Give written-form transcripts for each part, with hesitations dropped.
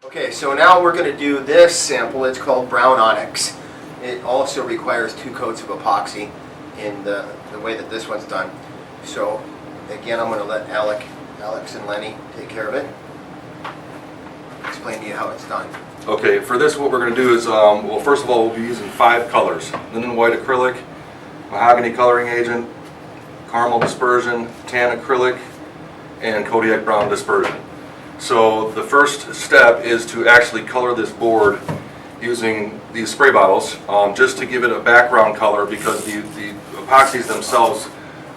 Okay, so now we're going to do this sample. It's called brown onyx. It also requires 2 coats of epoxy in the way that this one's done. So again, I'm going to let Alex and Lenny take care of it. Explain to you how it's done. Okay, for this what we're going to do is, well, first of all, we'll be using 5 colors. Linen white acrylic, mahogany coloring agent, caramel dispersion, tan acrylic, and Kodiak brown dispersion. So the first step is to actually color this board using these spray bottles, just to give it a background color, because the epoxies themselves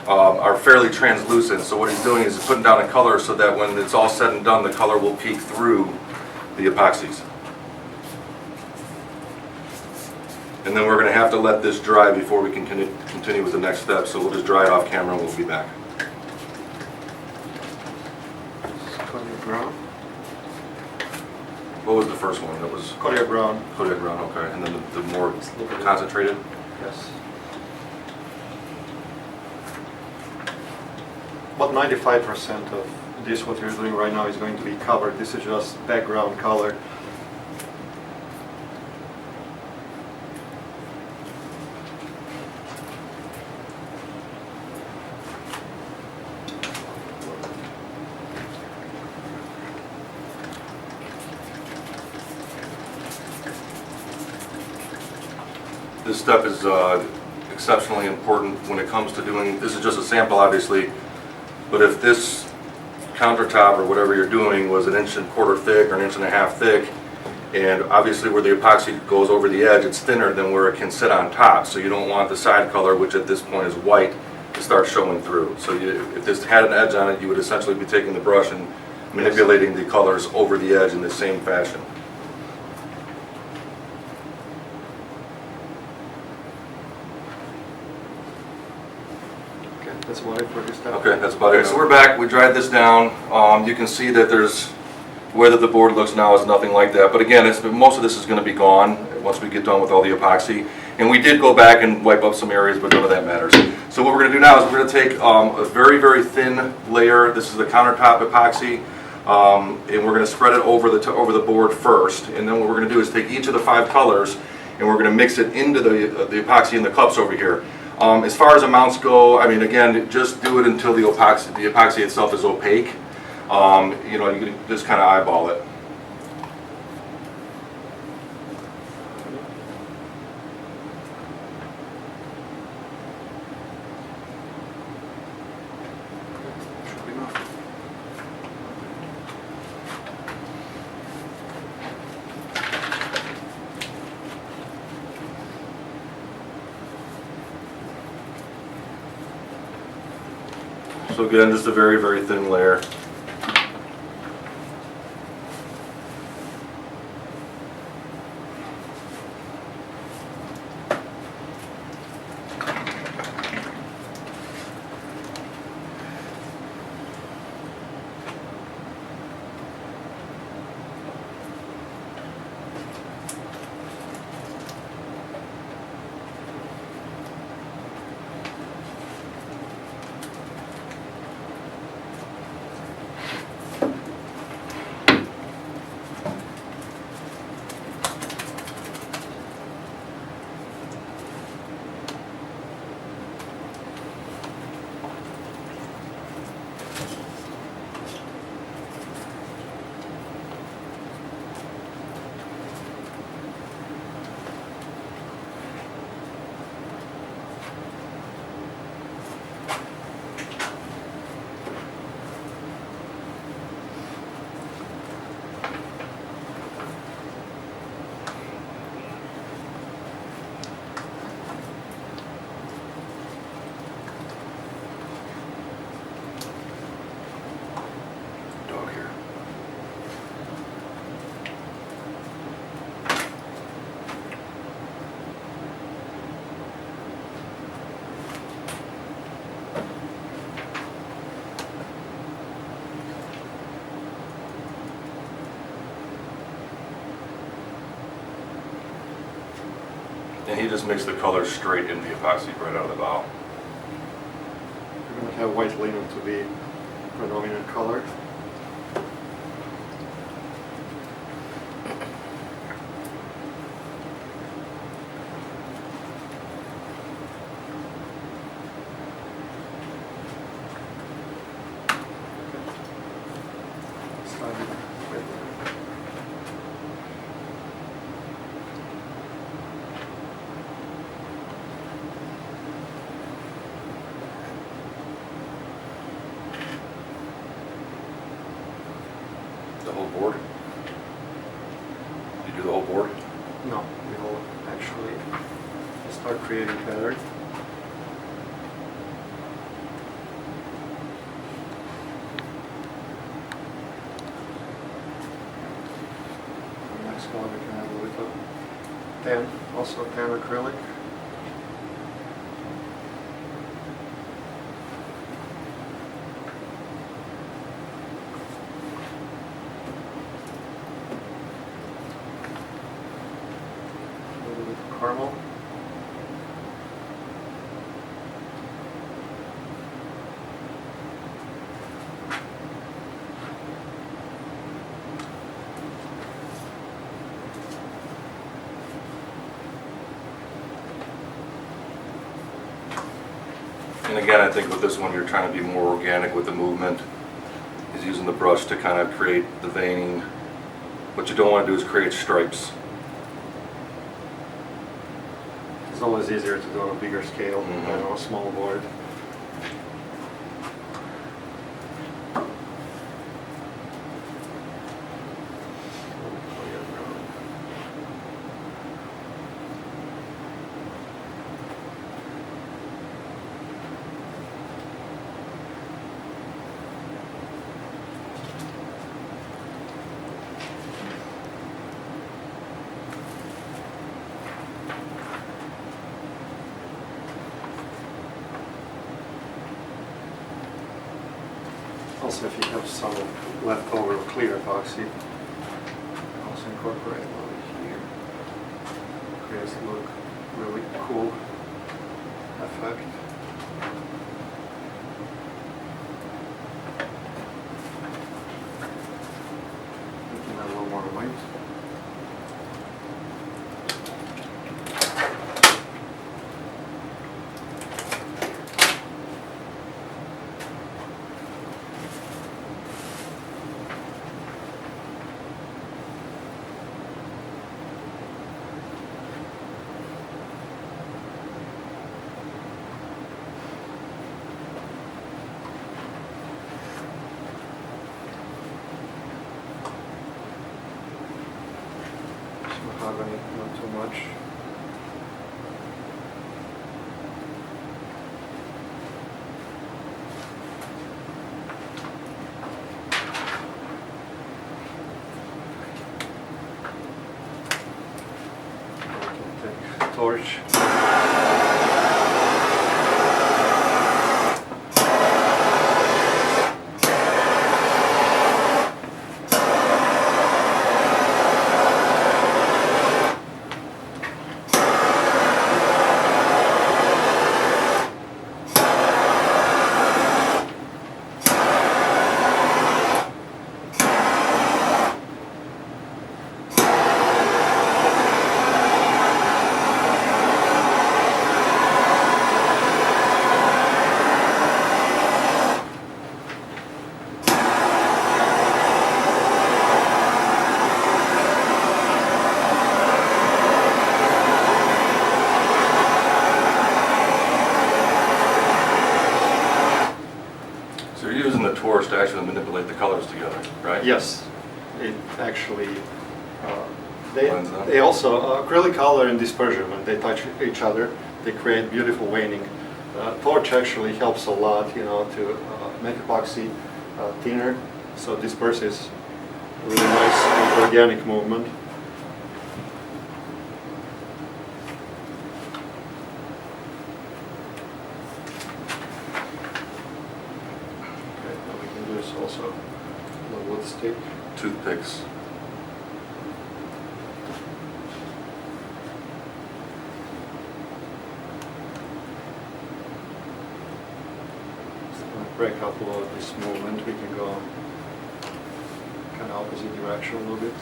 are fairly translucent. So what he's doing is putting down a color so that when it's all said and done, the color will peek through the epoxies. And then we're going to have to let this dry before we can continue with the next step. So we'll just dry it off camera and we'll be back. Kodiak brown. What was the first one? That was Kodiak brown. Kodiak brown, okay. And then the more concentrated? Yes. About 95% of this, what you're doing right now, is going to be covered. This is just background color. This step is exceptionally important when it comes to doing, this is just a sample obviously, but if this countertop or whatever you're doing was 1.25 inches thick or 1.5 inches thick, and obviously where the epoxy goes over the edge, it's thinner than where it can sit on top. So you don't want the side color, which at this point is white, to start showing through. So if this had an edge on it, you would essentially be taking the brush and manipulating the colors over the edge in the same fashion. That's about it for this step. Okay, that's about it. So we're back. We dried this down. You can see that there's, the way that the board looks now is nothing like that. But again, most of this is going to be gone once we get done with all the epoxy. And we did go back and wipe up some areas, but none of that matters. So what we're going to do now is we're going to take a very, very thin layer. This is the Countertop Epoxy. And we're going to spread it over the board first. And then what we're going to do is take each of the 5 colors and we're going to mix it into the epoxy in the cups over here. As far as amounts go, I mean, again, just do it until the epoxy itself is opaque. You know, you can just kind of eyeball it. Should be enough. So again, just a very, very thin layer. And he just mixed the colors straight into the epoxy right out of the bottle. We're going to have white linen to be predominant color. The whole board? You do the whole board? No, we will actually start creating pattern. Next color we can have a little tan, also tan acrylic. A little bit of caramel. And again, I think with this one, you're trying to be more organic with the movement. He's using the brush to kind of create the veining. What you don't want to do is create stripes. It's always easier to do on a bigger scale than on a small board. Also, if you have some leftover clear epoxy, also incorporate it over here. Creates a look really cool effect. Making that a little more white. Mahogany, not too much. We can take a torch. So you're using the torch to actually manipulate the colors together, right? Yes, it actually, Blends them. they also, acrylic color and dispersion, when they touch each other, they create beautiful veining. Torch actually helps a lot, you know, to make epoxy thinner, so disperses really nice organic movement. Okay, now we can do this also the wood stick. Toothpicks. Break up a little of this movement, we can go kind of opposite direction a little bit.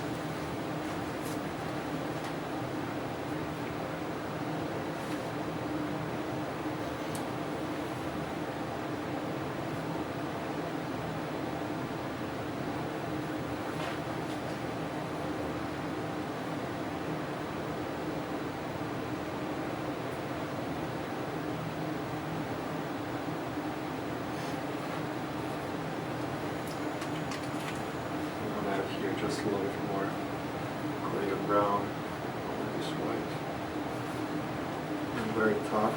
just a little bit more gray and brown over this white. And very top.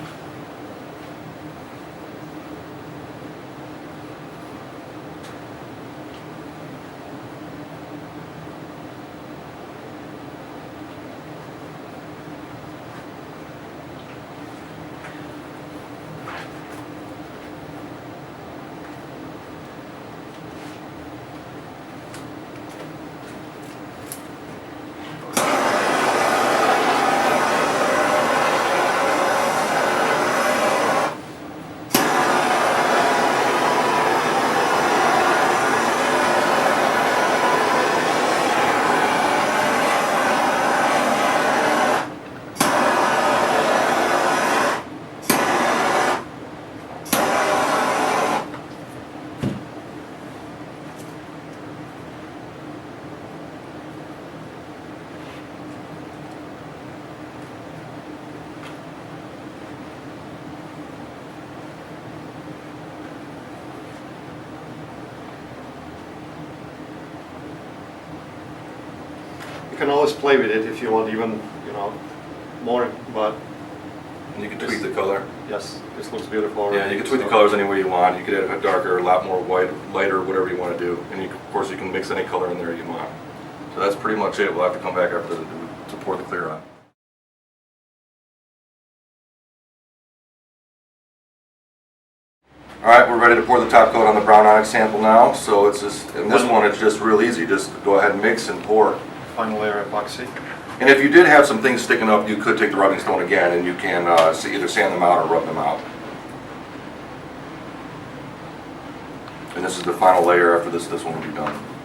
You can always play with it if you want even, more, but And you can tweak the color. yes, this looks beautiful Yeah, already. you can tweak the so- colors any way you want. You could add a darker, a lot more white, lighter, whatever you want to do. And of course, you can mix any color in there you want. So that's pretty much it. We'll have to come back after to pour the clear on. All right, we're ready to pour the top coat on the brown onyx sample now. So it's just, in this one, it's just real easy. Just go ahead and mix and pour. Final layer epoxy. And if you did have some things sticking up, you could take the rubbing stone again and you can either sand them out or rub them out. And this is the final layer. After this one will be done.